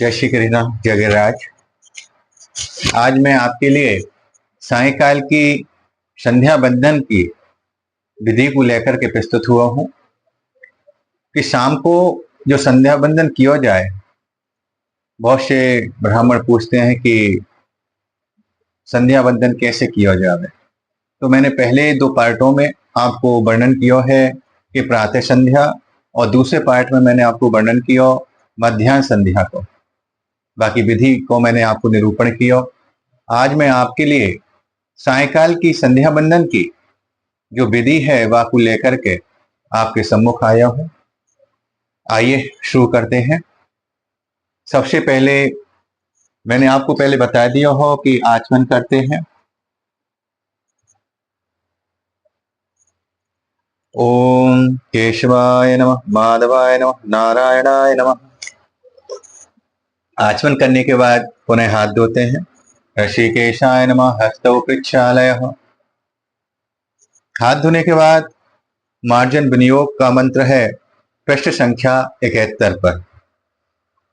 जय श्री कृष्ण जय गिरिराज। आज मैं आपके लिए सायंकाल की संध्या बंदन की विधि को लेकर के प्रस्तुत हुआ हूं कि शाम को जो संध्या बंदन किया जाए। बहुत से ब्राह्मण पूछते हैं कि संध्या बंदन कैसे किया जाए। तो मैंने पहले दो पार्टों में आपको वर्णन किया है कि प्रातः संध्या, और दूसरे पार्ट में मैंने आपको वर्णन किया मध्याह्न संध्या को। बाकी विधि को मैंने आपको निरूपण किया। आज मैं आपके लिए सायंकाल की संध्या बंदन की जो विधि है वह को लेकर के आपके सम्मुख आया हूं। आइए शुरू करते हैं। सबसे पहले मैंने आपको पहले बता दिया हो कि आचमन करते हैं। ओम केशवाय नमः, माधवाय नमः, नारायणाय नमः। आचमन करने के बाद पुनः हाथ धोते हैं। ऋषिकेशाय नमः, हस्तौ प्रक्षालयः। हाथ धोने के बाद मार्जन विनियोग का मंत्र है पृष्ठ संख्या 71 पर।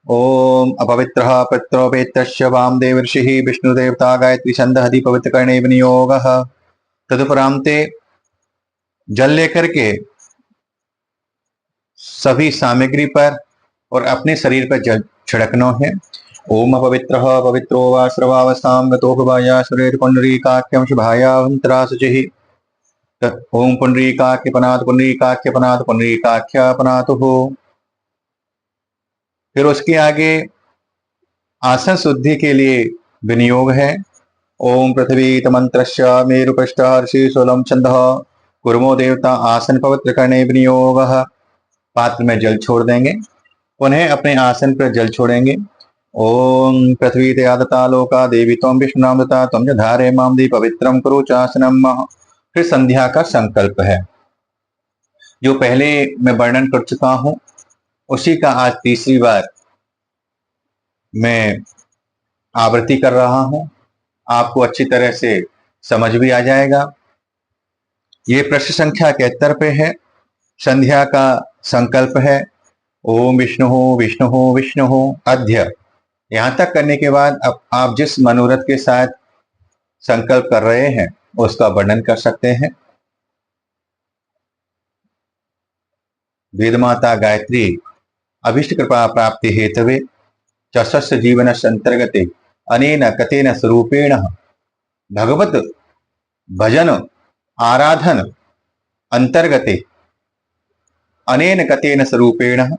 ओम अपवित्रः पित्रोपेतस्य वामदेव ऋषिः विष्णुदेवता गायत्री छंदः पवित्र करणे विनियोगः। तदुपरांते जल लेकर के सभी सामग्री पर और अपने शरीर पर जल छिड़कना है। ओम अपवित्रः पवित्रो वा श्रवावस्तां गतो भवाया सुरेर पुंडरीकाख्यं शुभायावंतरा शुचिः। ओम पुंडरीकाख्यपनात् पुंडरीकाख्यपनात् पुंडरीकाख्यपनात् हो। फिर उसके आगे आसन शुद्धि के लिए विनियोग है। ओम पृथ्वी तमंत्रस्य मेरुपृष्ठ ऋषि सोलम छंद कुर्मो देवता आसन पवित्र करने विनियोगः। पात्र में जल छोड़ देंगे, पुनः अपने आसन पर जल छोड़ेंगे। ओम पृथ्वी ते आदता लोका देवी तम विष्णुनाम दता तम च धारे माम दी पवित्रम कुरु चासनम। फिर संध्या का संकल्प है जो पहले मैं वर्णन कर चुका हूं, उसी का आज तीसरी बार मैं आवृत्ति कर रहा हूं। आपको अच्छी तरह से समझ भी आ जाएगा। ये प्रश्न संख्या 71 पे है। संध्या का संकल्प है ओम विष्णु विष्णु विष्णु अध्य। यहां तक करने के बाद अब आप जिस मनोरथ के साथ संकल्प कर रहे हैं उसका वर्णन कर सकते हैं। वेदमाता गायत्री अभिष्ट कृपा प्राप्ति हेतवे चस्य जीवन अंतर्गते अनेन कतेन स्वरूपेण भगवत भजन आराधन अंतर्गते अनेन कतेन स्वरूपेण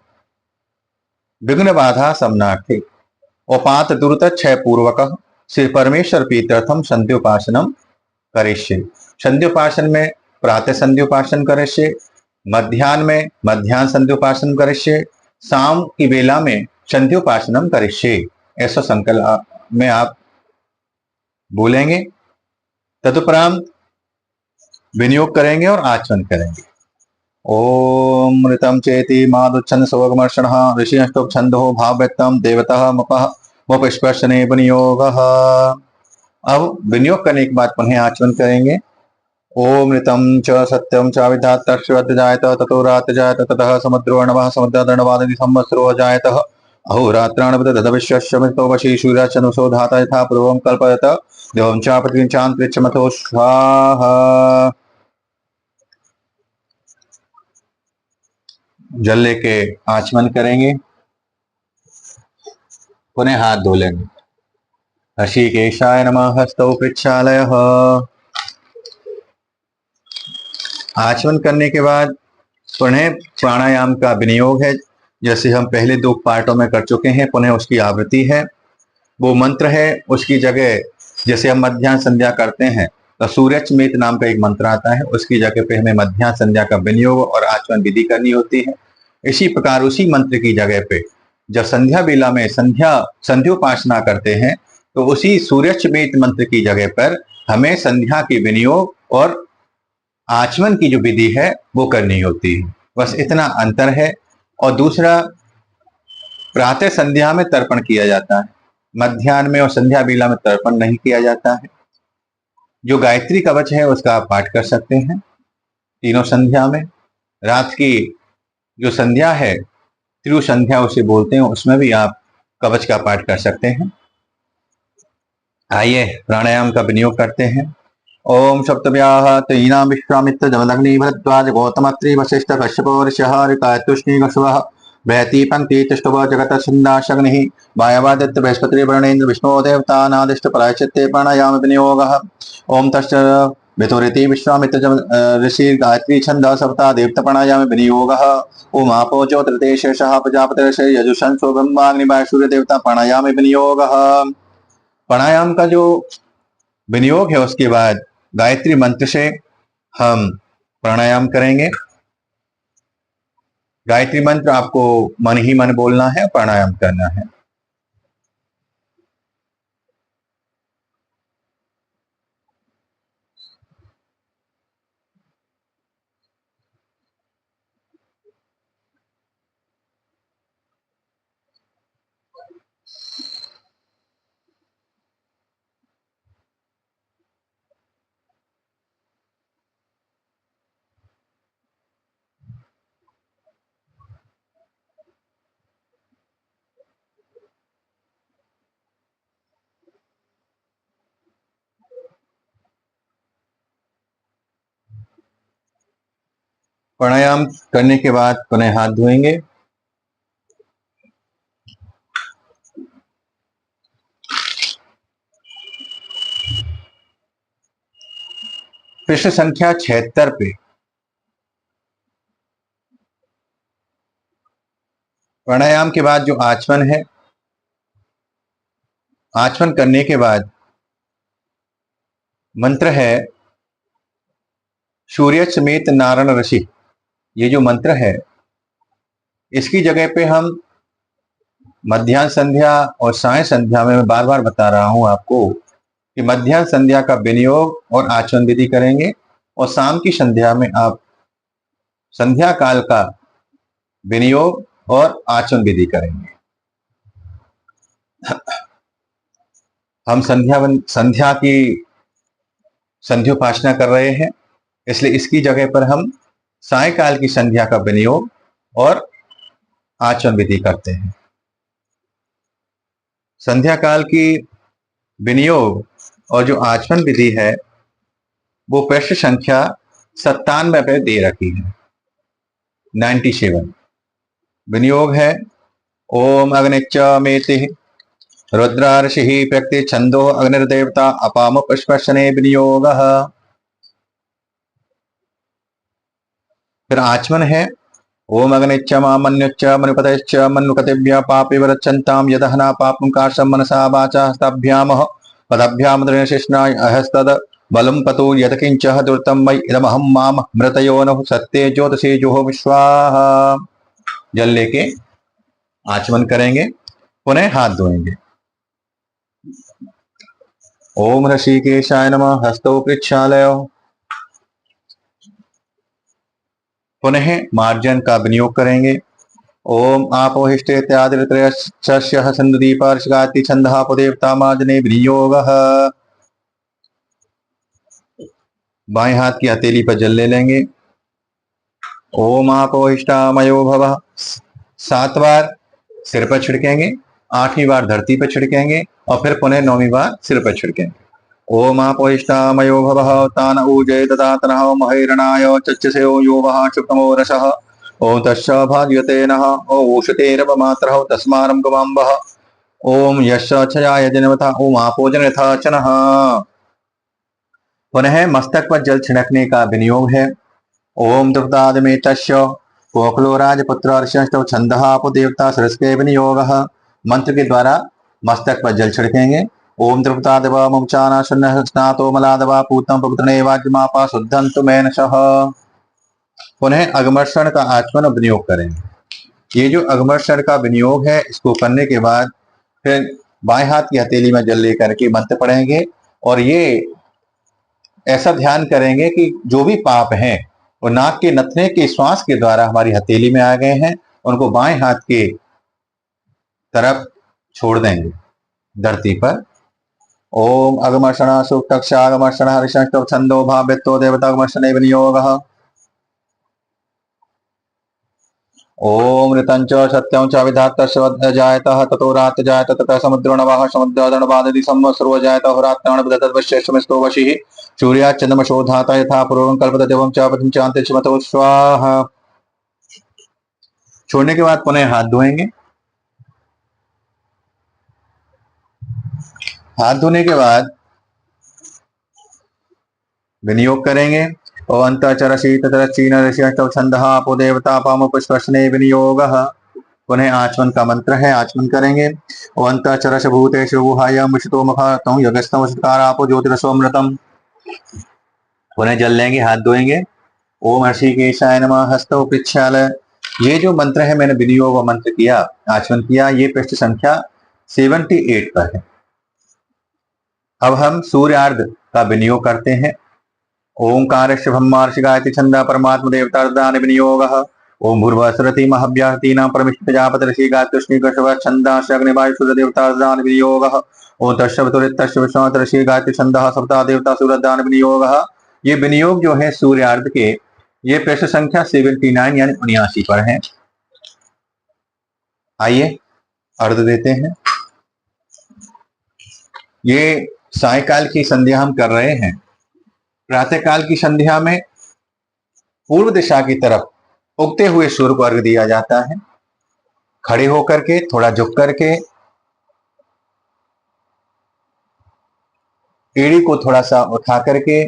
विघ्न बाधा समनार्थे उपात दुर्त क्षय पूर्वक श्री परमेश्वर प्रीत्यर्थम संध्योपासनम करिष्ये। संध्योपासन में प्रातः संध्योपासन करिष्ये, मध्याह्न में मध्याह्न संध्योपासन करिष्ये, शाम की बेला में संध्योपासनम करिष्ये। ऐसा संकल्प में आप बोलेंगे। तदुपरांत विनियोग करेंगे और आचमन करेंगे। ओम मृतम चेति मादुच्छन्द सोगमर्षणः ऋषिष्टोप छंदो भावव्यक्तम देवतः मुपस्पर्शने विनियोगः। अब विनियोग करने के बाद पुनः आचमन करेंगे। ओम मृतम च सत्यम च विधात जायत ततो रात जायत ततः समुद्रो नभः समुद्रदण्डवादि संवत्सरो जायत अहोरात्राणविदधविश्वस्य वशी सूर्याचनुषो धाता यथा पूर्वं कल्पयत देवं च पृथ्वीं चान्तरिक्षमथो स्वाहा। जल लेके आचमन करेंगे, पुनः हाथ धो लेंगे। ऋषिकेशाय नमः, हस्तौ प्रक्षालयः। आचमन करने के बाद पुनः प्राणायाम का विनियोग है, जैसे हम पहले दो पार्टों में कर चुके हैं। पुनः उसकी आवृत्ति है, वो मंत्र है। उसकी जगह जैसे हम मध्याह्न संध्या करते हैं तो सूर्यचमेत नाम का एक मंत्र आता है, उसकी जगह पे हमें मध्याह्न संध्या का विनियोग और आचमन विधि करनी होती है। इसी प्रकार उसी मंत्र की जगह पे जब संध्या बेला में संध्योपासना करते हैं तो उसी सूर्यचमेत मंत्र की जगह पर हमें संध्या की विनियोग और आचमन की जो विधि है वो करनी होती है। बस इतना अंतर है। और दूसरा, प्रातः संध्या में तर्पण किया जाता है, मध्याह्न में और संध्या बेला में तर्पण नहीं किया जाता है। जो गायत्री कवच है उसका आप पाठ कर सकते हैं तीनों संध्या में। रात की जो संध्या है त्रियु संध्या उसे बोलते हैं, उसमें भी आप कवच का पाठ कर सकते हैं। आइए प्राणायाम का विनियोग करते हैं। ओम सप्तव्याः तीनां विश्वामित्र जमदग्नि भरद्वाज गौतमत्रि वशिष्ठ कश्यप ऋषिः ऋकातुष्णि कश्यपः बृहति पंक्ति तिष्ठव जगत छन्दाशग्निः वायवादित्य बृहस्पति वरुणेन्द्र विष्णु देवतानादिष्ट प्रायश्चित्ते प्राणायाम विनियोगः। ओम तश्च वितुरिति विश्वामित्र ऋषि गायत्री छंद सप्ता देवता प्राणायाम विनियोगः। ओम आपो ज्योतिर्देश प्रजापति यजुषंसो ब्रह्माग्निवाय सूर्य देवता प्राणायाम विनियोगः। प्राणायाम का जो विनियोग है उसके बाद गायत्री मंत्र से हम प्राणायाम करेंगे। गायत्री मंत्र आपको मन ही मन बोलना है, प्राणायाम करना है। प्राणायाम करने के बाद पुनः हाथ धोएंगे। पृष्ठ संख्या 76 पे प्राणायाम के बाद जो आचमन है, आचमन करने के बाद मंत्र है सूर्य समेत नारायण ऋषि। ये जो मंत्र है इसकी जगह पे हम मध्याह्न संध्या और साय संध्या में मैं बार बार बता रहा हूं आपको कि मध्याह्न संध्या का विनियोग और आचमन विधि करेंगे और शाम की संध्या में आप संध्या काल का विनियोग और आचमन विधि करेंगे। हम संध्या की संध्योपासना कर रहे हैं, इसलिए इसकी जगह पर हम सायकाल की संध्या का विनियोग और आचमन विधि करते हैं। संध्या काल की विनियोग और जो आचमन विधि है वो पृष्ठ संख्या 97 पे दे रखी है, 97। विनियोग है ओम अग्निच मेति रुद्रार्षि प्रकृति छंदो अग्निर्देवता अपाम पुष्पशने विनियोगः। फिर आचमन है ओम अग्निच्च मामन्युच्च मनुपतश्च मनुकतिभ्य पापे वरच्छन्ताम यदहना पापं काशं मनसा वाचा हस्ताभ्याम पदभ्याम दृढशिष्णाय अहस्तद बलं पतो यत्किंच दुर्तं मयि इदमहं माम मृतयो न सत्ये ज्योतिषे जुहो विश्वाहा। जल लेके आचमन करेंगे, पुनः हाथ धोएंगे। ओम ऋषिकेशाय नमः। हस्तौ प्रक्षालय। पुनः मार्जन का विनियोग करेंगे। ओम आपोहिष्टे इत्यादित्रयस्य सिंधुदीपर्षगाति छंदः देवता मार्जने विनियोगः। बाएं हाथ की हथेली पर जल ले लेंगे। ओम आपोहिष्टामयो भवः 7 बार सिर पर छिड़केंगे, 8वीं बार धरती पर छिड़केंगे और फिर पुनः 9वीं बार सिर पर छिड़केंगे। ओम आपोहिष्टामयो भवः तान ऊजे ददातनः महेरणाय चक्षसे यो वः शुक्तमो रसः। ओम तस्स भाग्यते नः ओषतेरवमात्रः तस्मारं गवाम्बः। ओम यश क्षयाय जनवथा ओम आपोजन यथा चनः। पुनः मस्तक पर जल छिड़कने का विनियोग है। ओम दुग्धादमे तस्य कोकलोराजपुत्र अर्षष्टौ छंदः आपो देवता सरस्के विनियोगः। मंत्र के द्वारा मस्तक पर जल छिड़केंगे। ओम द्रुपतादव मुचाना शून्य स्नातो मलादवा पूतम पवित्रने वाज्यमापा शुद्धंतु मैनशः। पुनः अगमर्षण का आचमन और विनियोग करेंगे। ये जो अगमर्षण का विनियोग है इसको करने के बाद फिर बाएं हाथ की हथेली में जल लेकर के मंत्र पढ़ेंगे और ये ऐसा ध्यान करेंगे कि जो भी पाप हैं वो नाक के नथने के श्वास के द्वारा हमारी हथेली में आ गए हैं, उनको बाएं हाथ के तरफ छोड़ देंगे धरती पर। ओम अगमर्षण सूक्तक्षागमर्षण हरिशंष्टव छंदो भाव्यत्तो देवतागमर्षणे विनियोगः। ओम ऋतं च सत्यं च विधातस्य जायतः ततो रात जायत ततः समुद्रो नवः समुद्रदणवादि संवत्सरो जायत होरात्राण विदतद्वश्यश्वमिस्तो वशिः सूर्यात् चन्द्रमसो धाता यथा पूर्वं कल्पते देवं च पतिञ्चान्तिष्मतो स्वाहा। छोड़ने के बाद पुनः हाथ धोएंगे। हाथ धोने के बाद विनियोग करेंगे। और अंतचरसी ततरचीन ऋषिष्टव छंदः आपो देवता पाम पुष्पस्ने विनियोगः। पुनः आचमन का मंत्र है, आचमन करेंगे। और अंतचरस भूतेषु गुहायां विशतो मुखातं यज्ञस्थं वशत्कार आपो ज्योतिरसोमृतम। पुनः जल लेंगे, हाथ धोएंगे। ओम ऋषिकेशाय नमः हस्तौ पिच्छालय। ये जो मंत्र है मैंने विनियोग मंत्र किया, आचमन किया, ये पृष्ठ संख्या 78 पर है। अब हम सूर्यार्घ का विनियोग करते हैं। ओंकार ब्रह्मार्षि गायत्री छंदा परमात्म देवता विनियोगः। ओम भूर्भुवस्सुरति महाभ्यातीनां परमिष्ठ प्रजापति ऋषि गायत्री कृष्ण छंदा अग्निवायु सूर्य देवता विनियोगः। ओम तस्व विश्वात ऋषि गायत्री छंदा सप्ताह देवता सूर्यदान विनियोगः। ये विनियोग जो है सूर्यार्घ के, ये पृष्ठ संख्या 79 यानी 79 पर है। आइए अर्घ देते हैं। ये सायकाल की संध्या हम कर रहे हैं। प्रातः काल की संध्या में पूर्व दिशा की तरफ उगते हुए सूर्य को अर्घ दिया जाता है। खड़े होकर के, थोड़ा झुक करके, एड़ी को थोड़ा सा उठा करके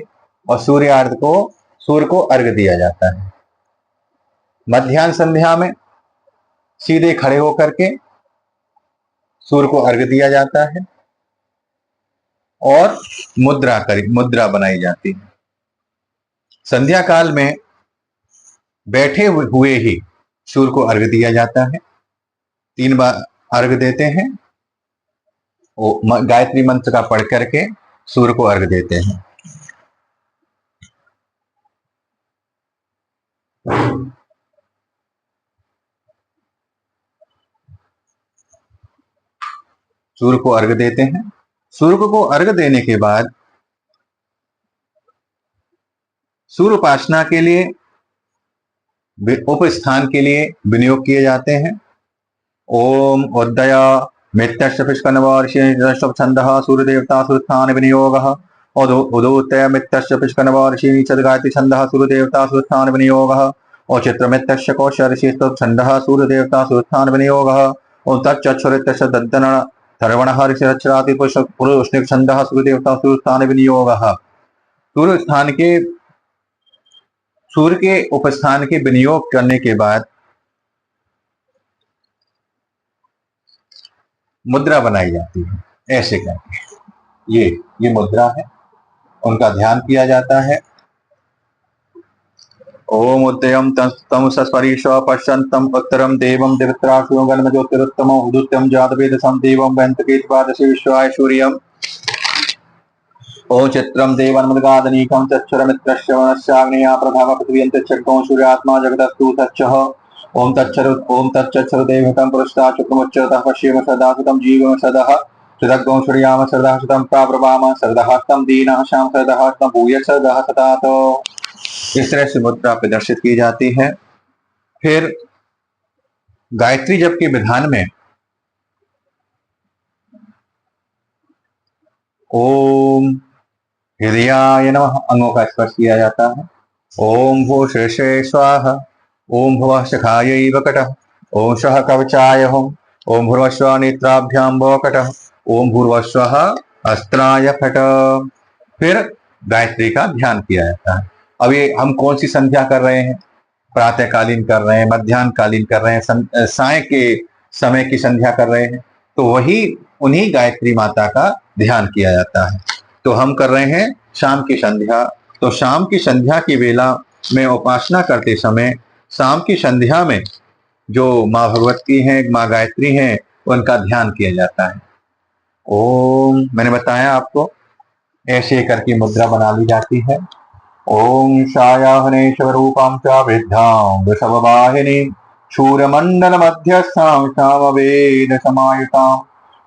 और सूर्य को अर्घ दिया जाता है। मध्याह्न संध्या में सीधे खड़े होकर के सूर्य को अर्घ दिया जाता है और मुद्रा बनाई जाती है। संध्या काल में बैठे हुए ही सूर्य को अर्घ दिया जाता है। 3 बार अर्घ देते हैं। गायत्री मंत्र का पढ़ करके सूर्य को अर्घ देते हैं। सूर्य को अर्घ देते हैं। सूर्य को अर्घ देने के बाद सूर्य उपासना के लिए उपस्थान के लिए विनियोग किए जाते हैं। ओम उदय मित्रस्य पुष्कनवर्षि छंदः सूर्य देवता सुस्थान विनियोगः। उदोत्तय मित्रस्य पुष्कनवर्षि गायत्री छंदः सूर्य देवता सुस्थान विनियोगः। और चित्रमित्रस्य कौशर्षि छंदः सूर्य देवता सुस्थान विनियोगः। और तच्चक्षुरित्रस्य दद्दन थर्वणः ऋषिरक्षराति पुरुष्णिक छंदः सूर्य देवता सुस्थान विनियोगः। सूर्य के उपस्थान के विनियोग करने के बाद मुद्रा बनाई जाती है। ऐसे करके ये मुद्रा है, उनका ध्यान किया जाता है। ओम उदयम तम सस्परीश पश्यन्तम उत्तरम देवम दिवत्राशुं गन्म ज्योतिरुत्तम उदुत्यम जातवेदसं देवम वैंतकेतवादशि विश्वाय सूर्यम। ओम चित्रम देवन्मदगादनीकं चक्षुरमित्रस्य वनस्याग्नेया प्रभाव पृथिव्यन्तरिक्षं सूर्यात्मा जगदस्तु सच्चः। ओम तच्चक्षुर देवहितं पुरस्तात् शुक्रमुच्यतः पश्येम सदा सुतं जीवम सदः सुदग्गं सूर्याम सदः सुतं प्राप्रभाम सदः तं दीनः श्याम सदः तं भूय सदः सतात। इस तरह से मुद्रा प्रदर्शित की जाती है। फिर गायत्री जप के विधान में ओम हृदयाय नमः अंगों का स्पर्श किया जाता है। ओम भू शेषे स्वाहा। ओम भुवः सखायै वकटः। ओम सह कवचाय हुम। ओम भूर्भुवः नेत्राभ्यां वकटः। ओम भूर्भुवः अस्त्राय फट। फिर गायत्री का ध्यान किया जाता है। अब ये हम कौन सी संध्या कर रहे हैं? प्रातःकालीन कर रहे हैं, मध्याह्न कालीन कर रहे हैं, साय के समय की संध्या कर रहे हैं, तो वही उन्हीं गायत्री माता का ध्यान किया जाता है। तो हम कर रहे हैं शाम की संध्या। तो शाम की संध्या की वेला में उपासना करते समय शाम की संध्या में जो माँ भगवती हैं, माँ गायत्री हैं, उनका ध्यान किया जाता है। ओम मैंने बताया आपको, ऐसे करके मुद्रा बना ली जाती है। ओम छायाहने स्वरूपां च वृद्धां वृषभवाहिनी शूरमंडल मध्यस्थां सामवेद समायुतां।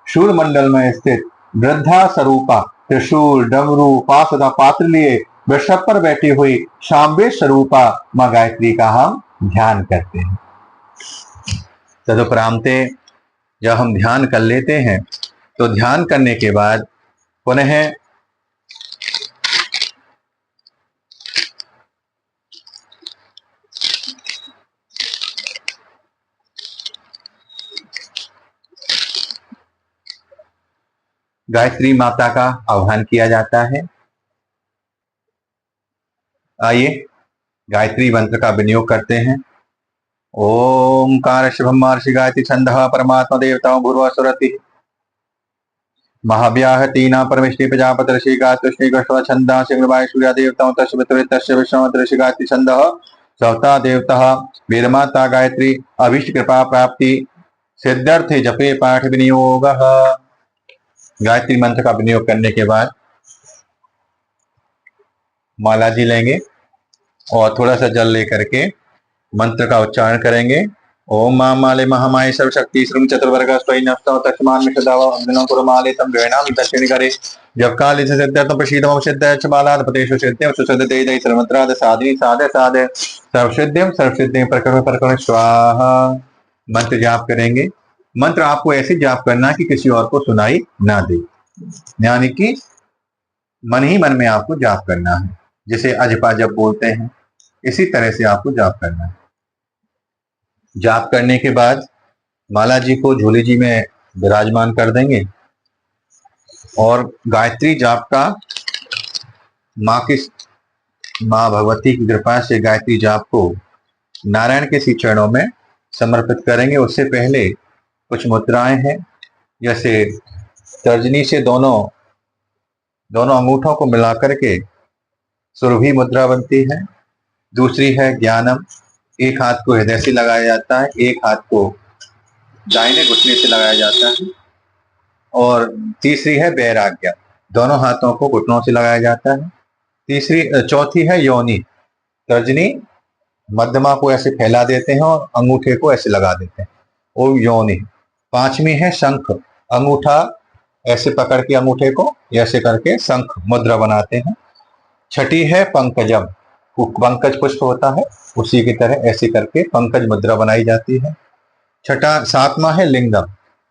शूरमंडल में स्थित वृद्धा स्वरूपा त्रिशूल डमरू पासदा पात्र लिए वृषभ पर बैठी हुई सामवेद स्वरूपा माँ गायत्री का हम ध्यान करते हैं। तदुपरांते जब हम ध्यान कर लेते हैं तो ध्यान करने के बाद पुनः गायत्री माता का आह्वान किया जाता है। आइए गायत्री मंत्र का विनियोग करते हैं। ओंकार ब्रह्मर्षि गायत्री छंदः परमात्मा देवता भूर्वा सुरति महाव्याह तीना परमेष्टि प्रजापति ऋषि गायत्री गृष्ट छंदा सिंहवाय सूर्या देवता तस्य विश्वामित्र ऋषि गायत्री छंदः सवता देवता वेदमाता गायत्री अभीष्ट कृपा प्राप्ति सिद्धार्थे जपे पाठ विनियोग। गायत्री मंत्र का विनियोग करने के बाद माला जी लेंगे और थोड़ा सा जल लेकर के मंत्र का उच्चारण करेंगे। ओम मां माले महामाय सर्वशक्ति श्रृंग चतुर्वर्ग स्वयं नष्टो तस्मान मिषदाव अंजनं कुरमाले तम ग्रहणामि दक्षिण करे जब काल से सिद्धतम प्रसीदम सिद्धच बालाद पतेषु सिद्धम सुसिद्धते दई सर्वत्राद साधि साधे साधे सर्वसिद्धिम प्रकरण प्रकरण स्वाहा। मंत्र जाप करेंगे। मंत्र आपको ऐसे जाप करना कि किसी और को सुनाई ना दे, यानी कि मन ही मन में आपको जाप करना है। जिसे अजपा जब बोलते हैं इसी तरह से आपको जाप करना है। जाप करने के बाद माला जी को झोली जी में विराजमान कर देंगे और गायत्री जाप का माँ भगवती की कृपा से गायत्री जाप को नारायण के श्री चरणों में समर्पित करेंगे। उससे पहले कुछ मुद्राएं हैं, जैसे तर्जनी से दोनों अंगूठों को मिलाकर के सुरभि मुद्रा बनती है। दूसरी है ज्ञानम, एक हाथ को हृदय से लगाया जाता है, एक हाथ को दाहिने घुटने से लगाया जाता है। और तीसरी है वैराग्य, दोनों हाथों को घुटनों से लगाया जाता है। चौथी है योनि, तर्जनी मध्यमा को ऐसे फैला देते हैं और अंगूठे को ऐसे लगा देते हैं, वो योनि। पांचवी है शंख, अंगूठा ऐसे पकड़ के अंगूठे को ऐसे करके शंख मुद्रा बनाते हैं। छठी है पंकजम, पंकज पुष्प होता है उसी की तरह ऐसे करके पंकज मुद्रा बनाई जाती है। सातवां है लिंगम,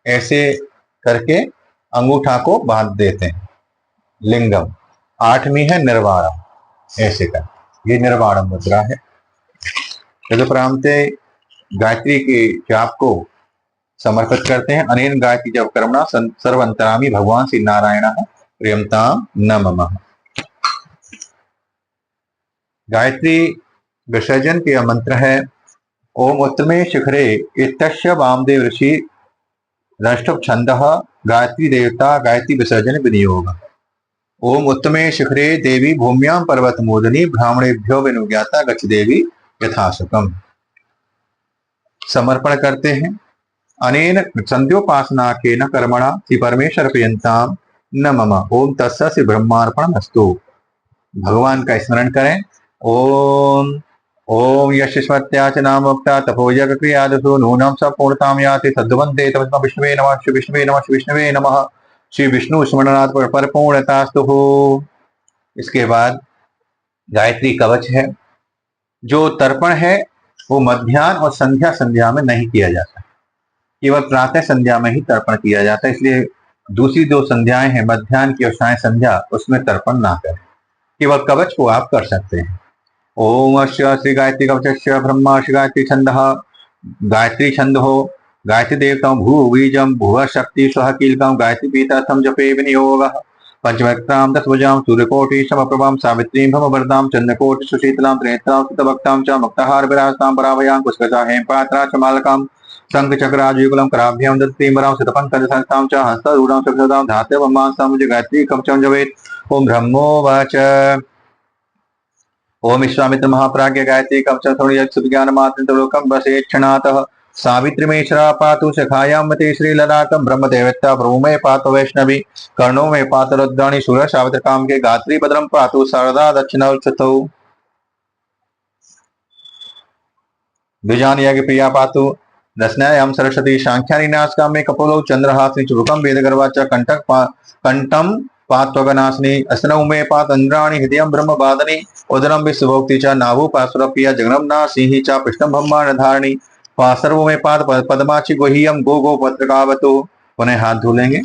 ऐसे करके अंगूठा को बांध देते हैं, लिंगम। आठवीं है निर्वाणम, ऐसे कर, ये निर्वाणम मुद्रा है। तदुपरांते गायत्री के जाप को समर्पित करते हैं। अनेन गायत्री जप कर्मणा सर्वंतरामी भगवान श्री नारायण प्रियमताम नमः। गायत्री विसर्जन के मंत्र है ओम उत्तमे शिखरे इत्यस्य वामदेव ऋषि रष्टभ छंदः गायत्री देवता गायत्री विसर्जन विनियोग। ओम उत्तमे शिखरे देवी भूम्यां पर्वत मोदनी ब्राह्मणेभ्यो विनुज्ञाता गच्छ देवी यथाशुकम। समर्पण करते हैं। अनेन संध्योपासना के न कर्मणा श्री परमेश्वर प्रियंताम नमः। ओम तस्य श्री ब्रह्मार्पणमस्तु। भगवान का स्मरण करें। ओम ओम यशस्वत्या च नामोक्ता तपोयज्ञ क्रियादसु नूनं स पूर्णतां याति सद्वन्दे तमस्म विष्णुवे नमः। श्री विष्णुवे नमः, श्री विष्णुवे नमः। श्री विष्णु स्मरणात् परिपूर्णतास्तु। इसके बाद गायत्री कवच है। जो तर्पण है वो मध्याह्न और संध्या में नहीं किया जाता, केवल प्रातः संध्या में ही तर्पण किया जाता है। इसलिए दूसरी दो संध्याएं हैं, मध्याह्न की और साय संध्या, उसमें तर्पण ना करें, केवल कवच को आप कर सकते हैं। ओम श्री गायत्री कवचस्य ब्रह्मा श्री गायत्री छंदः गायत्री छंद हो गायत्री देवता भू बीजम भुव शक्ति स्व कीलकम गायत्री पीतार्थम जपे विनियोग। पंचवक्त्रां दशभुजां सूर्यकोटि समप्रभां सावित्रीं भववरदां चंद्रकोटि सुशीतलां त्रिनेत्रां सुतभक्तां च मुक्ताहार विराजतां पराभयां कुशकजा हेमपात्रां च मालकां शंखचक्राजुगुलं कराभ्यां दत्तीमरां सितपंकजसंस्थां च हस्तरूढां सुखदां धातवमां समुज गायत्री कवचं जपेत्। ओम ब्रह्मोवाच ओम विश्वामित्र महाप्राज्ञ गायत्री कवचं सुज्ञानमात्रलोकं वसेक्षणातः सावित्रीमेश्वरा पातु सखायां मते श्रीललाटं ब्रह्मदेवता भ्रूमे पातु वैष्णवी कर्णो में पातु रुद्राणी सूर्य सावित्रकाम के गात्री भद्रम पातु शारदा दक्षिणौ द्विजान यज्ञ प्रिया पातु दशनायां सरस्वती सांख्यानि नाशकामे कपोलौ चंद्रहासिनी चुरुकं वेदगर्वा च कंठम पात्वगनाशिनी अस्नौ मे पात इंद्राणी हृदयं ब्रह्मवादनी उदरं विश्वभोक्ति च नाभु पासुरप्रिया जगन्ना सिंहि च पृष्ठं ब्रह्मांड धारणी सर्वो में पाद पद्माची गुह्यम गो गो पत्रकावतो। पुनः हाथ धो लेंगे।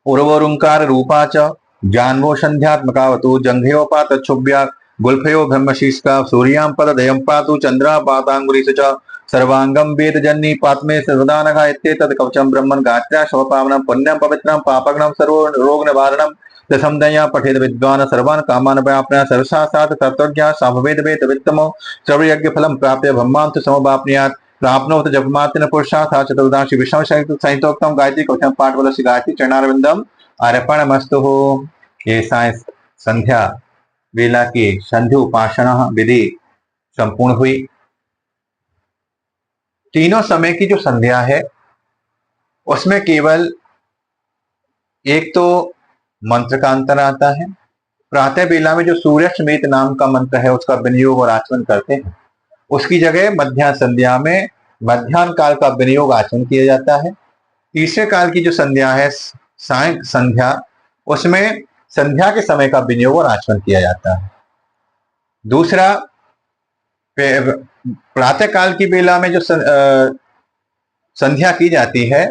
उर्वरुंकार रूपा च जानवो संध्यात्मकावतु जंघयोपात क्षुभ्या गुल्फयो ब्रह्मशीष्का सूर्यां पददयं पातु चंद्रा पातांगुलीस च सर्वांगम वेद जन्नी पात्मे सर्वदानघा इत्येतत् कवचम ब्रह्मन् गात्र्या शवपावनं पुण्यं पवित्रं पापग्नं सर्व रोग निवारणं दशम दया पठेद विद्वान सर्वान् कामान् व्याप्नुयां सर्वशास्त्रात् तत्त्वज्ञः समवेद वेद वित्तमो सर्वयज्ञ फलं प्राप्य ब्रह्मांत समवाप्नुयात् प्राप्नोत जपमात्र पुरुषार्थ चतुर्दशी विषम संहितोक्तम गायत्री कवचम पाठ बल गायत्री चरणारविंदम अर्पणमस्तु। ये सायंस संध्या वेला की संधि उपासना विधि संपूर्ण हुई। तीनों समय की जो संध्या है उसमें केवल एक तो मंत्र का अंतर आता है। प्रातः बेला में जो सूर्य समेत नाम का मंत्र है उसका विनियोग और आचमन करते हैं, उसकी जगह मध्याह्न संध्या में मध्याह्न काल का विनियोग आचमन किया जाता है। तीसरे काल की जो संध्या है सायं संध्या, उसमें संध्या के समय का विनियोग और आचमन किया जाता है। दूसरा, प्रातः काल की बेला में जो संध्या की जाती है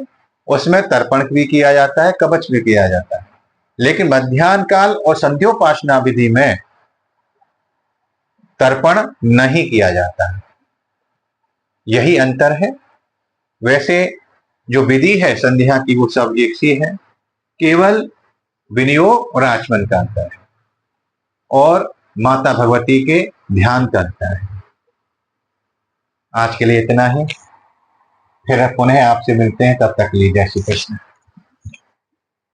उसमें तर्पण भी किया जाता है, कवच भी किया जाता है। लेकिन मध्याह्न काल और संध्योपासना विधि में तर्पण नहीं किया जाता है, यही अंतर है। वैसे जो विधि है संध्या की वो सब एक सी है, केवल विनियोग और आचमन का अंतर है और माता भगवती के ध्यान का अंतर है। आज के लिए इतना ही, फिर पुनः आपसे मिलते हैं, तब तक के लिए जय श्री कृष्ण।